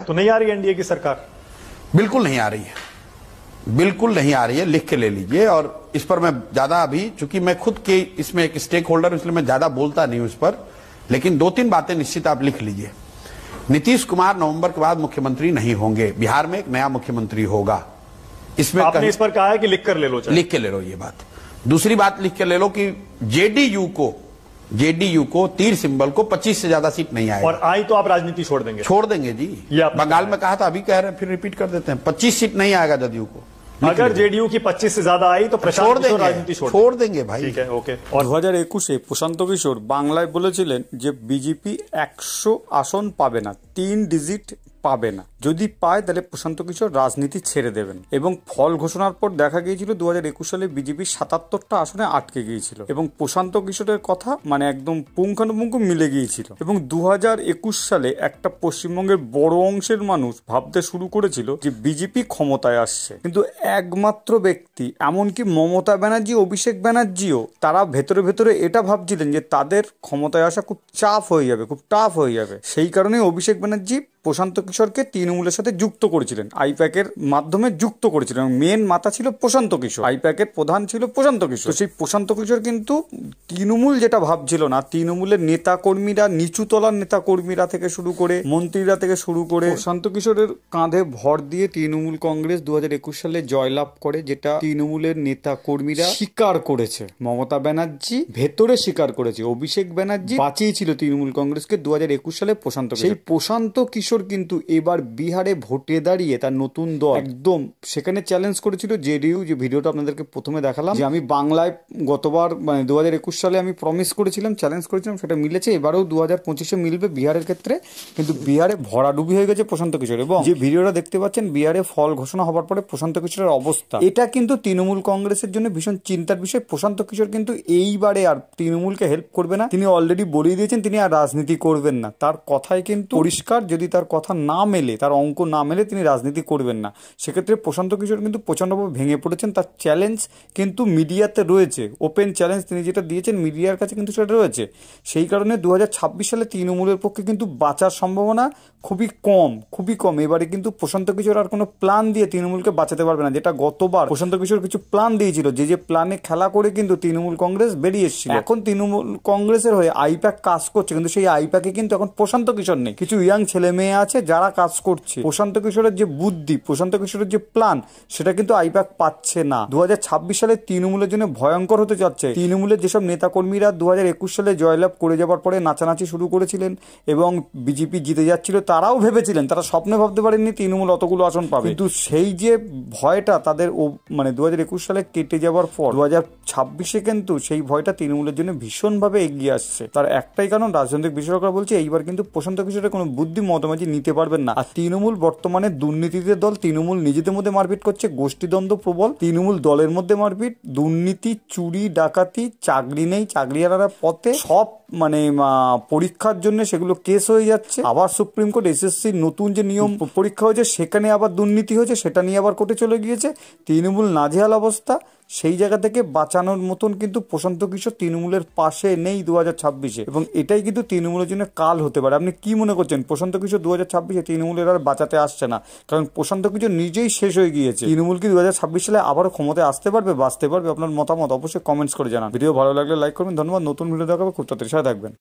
तो नहीं आ रही एनडीए की सरकार? बिल्कुल नहीं आ रही है, बिल्कुल नहीं आ रही है, लिख के ले लीजिए। और इस पर मैं ज्यादा अभी, चूंकि मैं खुद के इसमें एक स्टेक होल्डर हूं, इसलिए मैं ज्यादा बोलता नहीं हूं इस पर, लेकिन 2-3 बातें निश्चित आप लिख लीजिए। नीतीश कुमार नवंबर के बाद मुख्यमंत्री नहीं होंगे, बिहार में एक नया मुख्यमंत्री होगा। इसमें आपने इस पर कहा है कि लिख कर ले लो, लिख के ले लो ये बात। दूसरी बात लिख के ले लो कि जेडीयू को तीर सिंबल को 25 से ज्यादा सीट नहीं आएगी। और आई तो आप राजनीति छोड़ देंगे? छोड़ देंगे जी, बंगाल में कहा था, अभी कह रहे हैं, फिर रिपीट कर देते हैं, 25 सीट नहीं आएगा जदयू को। अगर जेडीयू की 25 से ज्यादा आई तो छोड़ देंगे, राजनीति छोड़ देंगे भाई। ठीक है, ओके। और 2021-এ প্রশান্ত কিশোর বাংলায় বলেছিলেন যে বিজেপি 100 আসন পাবে না, 3 ডিজিট পাবে না, যদি পায় তাহলে প্রশান্ত কিশোর রাজনীতি ছেড়ে দেবেন। এবং ফল ঘোষণার পর দেখা গিয়েছিল 2021 সালে বিজেপি 77টা আসনে আটকে গিয়েছিল এবং প্রশান্ত কিশোরের কথা মানে একদম পুঙ্খানুপুঙ্খ মিলে গিয়েছিল। এবং 2021 সালে একটা পশ্চিমবঙ্গের বড় অংশের মানুষ ভাবতে শুরু করেছিল যে বিজেপি ক্ষমতায় আসছে, কিন্তু একমাত্র ব্যক্তি এমনকি মমতা ব্যানার্জি, অভিষেক ব্যানার্জিও তারা ভেতরে ভেতরে এটা ভাবছিলেন যে তাদের ক্ষমতায় আসা খুব চাপ হয়ে যাবে, খুব টাফ হয়ে যাবে। সেই কারণে অভিষেক ব্যানার্জি প্রশান্ত কিশোরকে তৃণমূলের সাথে যুক্ত করেছিলেন, আইপ্যাকের মাধ্যমে যুক্ত করেছিলেন। এবং মেন মাথা ছিল প্রশান্ত কিশোর, আইপ্যাকের প্রধান ছিল প্রশান্ত কিশোর। তো সেই প্রশান্ত কিশোর কিন্তু তৃণমূল যেটা ভাবছিল না, তৃণমূলের নেতা কর্মীরা, নিচুতলার নেতা কর্মীরা থেকে শুরু করে মন্ত্রীরা থেকে শুরু করে প্রশান্ত কিশোরের কাঁধে ভর দিয়ে তৃণমূল কংগ্রেস 2021 সালে জয়লাভ করে, যেটা তৃণমূলের নেতা কর্মীরা স্বীকার করেছে। মমতা ব্যানার্জি ভেতরে স্বীকার করেছে, অভিষেক ব্যানার্জি বাঁচিয়েছিল তৃণমূল কংগ্রেসকে 2021 সালে প্রশান্ত কিশোর। সেই প্রশান্ত কিশোর কিন্তু এবার বিহারে ভোটে দাঁড়িয়ে তার নতুন দল একদম সেখানে চ্যালেঞ্জ করেছিল জেডিইউ। যে ভিডিওটা আপনাদেরকে প্রথমে দেখালাম, যে আমি বাংলায় গতবার মানে 2021 সালে আমি প্রমিস করেছিলাম, চ্যালেঞ্জ করেছিলাম, সেটা মিলেছে। এবারেও 2025-এ মিলবে বিহারের ক্ষেত্রে, কিন্তু বিহারে ভরাডুবি হয়ে গেছে প্রশান্ত কিশোর। এবং যে ভিডিওটা দেখতে পাচ্ছেন বিহারে ফল ঘোষণা হওয়ার পরে প্রশান্ত কিশোরের অবস্থা, এটা কিন্তু তৃণমূল কংগ্রেসের জন্য ভীষণ চিন্তার বিষয়। প্রশান্ত কিশোর কিন্তু এইবারে আর তৃণমূলকে হেল্প করবে না, তিনি অলরেডি বলেই দিয়েছেন তিনি আর রাজনীতি করবেন না। তার কথাই কিন্তু পরিষ্কার, যদি তার কথা না মেলে, তার অঙ্ক না মেলে, তিনি রাজনীতি করবেন না। সেক্ষেত্রে প্রশান্ত কিশোর কিন্তু প্রচণ্ডভাবে ভেঙে পড়েছেন। তার চ্যালেঞ্জ কিন্তু মিডিয়াতে রয়েছে, ওপেন চ্যালেঞ্জ তিনি যেটা দিয়েছেন মিডিয়ার কাছে কিন্তু সেটা রয়েছে। সেই কারণে 2026 সালে তৃণমূলের পক্ষে কিন্তু বাঁচার সম্ভাবনা খুবই কম, খুবই কম। এবারে কিন্তু প্রশান্ত কিশোর আর কোনো প্ল্যান দিয়ে তৃণমূলকে বাঁচাতে পারবে না, যেটা গতবার প্রশান্ত কিশোর কিছু প্ল্যান দিয়েছিল, যে প্ল্যানে খেলা করে কিন্তু তৃণমূল কংগ্রেস বেরিয়ে এসেছিল। এখন তৃণমূল কংগ্রেসের হয়ে আইপ্যাক কাজ করছে, কিন্তু সেই আইপ্যাকে কিন্তু এখন প্রশান্ত কিশোর নেই। কিছু ইয়াং ছেলে মেয়ে আছে যারা কাজ করছে। প্রশান্ত কিশোরের যে বুদ্ধি, প্রশান্ত কিশোরের যে প্ল্যান, সেটা কিন্তু আইপ্যাক পাচ্ছে না। 2026 সালে তৃণমূলের জন্য ভয়ঙ্কর হতে যাচ্ছে। তৃণমূলের যেসব নেতাকর্মীরা 2021 সালে জয়লাভ করে যাবার পরে নাচানাচি শুরু করেছিলেন এবং বিজেপি জিতে যাচ্ছিল, তারাও ভেবেছিলেন, তারা স্বপ্নে ভাবতে পারেননি তৃণমূল অতগুলো আসন পাবে। কিন্তু সেই যে ভয়টা তাদের মানে 2021 সালে কেটে যাবার পর 2026-এ কিন্তু সেই ভয়টা তৃণমূলের জন্য ভীষণভাবে এগিয়ে আসছে। তার একটাই কারণ, রাজনৈতিক বিশেষজ্ঞরা বলছে এইবার কিন্তু প্রশান্ত কিশোরের কোনো বুদ্ধি মতামতি নিতে পারবেন না। আর তৃণমূল বর্তমানে দুর্নীতিতে দল, তৃণমূল নিজেদের মধ্যে মারপিট করছে, গোষ্ঠীদ্বন্দ্ব প্রবল, তৃণমূল দলের মধ্যে মারপিট, দুর্নীতি, চুরি, ডাকাতি, চাকরি নেই, চাকরিহারারা পথে, সব মানে পরীক্ষার জন্য সেগুলো কেস হয়ে যাচ্ছে। আবার সুপ্রিম কোর্ট এসএসসি নতুন যে নিয়ম পরীক্ষা হয়েছে সেখানে আবার দুর্নীতি হয়েছে, সেটা নিয়ে আবার কোর্টে চলে গিয়েছে। তৃণমূল নাজেহাল অবস্থা। সেই জায়গা থেকে বাঁচানোর মতন কিন্তু প্রশান্ত কিশোর তৃণমূলের পাশে নেই 2026-এ, এবং এটাই কিন্তু তৃণমূলের জন্য কাল হতে পারে। আপনি কি মনে করছেন প্রশান্ত কিশোর 2026-এ তৃণমূলের আর বাঁচাতে আসছে না? কারণ প্রশান্ত কিশোর নিজেই শেষ হয়ে গিয়েছে। তৃণমূল কি 2026 সালে আবারও ক্ষমতায় আসতে পারবে, বাঁচতে পারবে? আপনার মতামত অবশ্যই কমেন্টস করে জানান। ভিডিও ভালো লাগলে লাইক করবেন। ধন্যবাদ। নতুন ভিডিও দেখাবো খুব তাড়াতাড়ি, সাথে থাকবেন।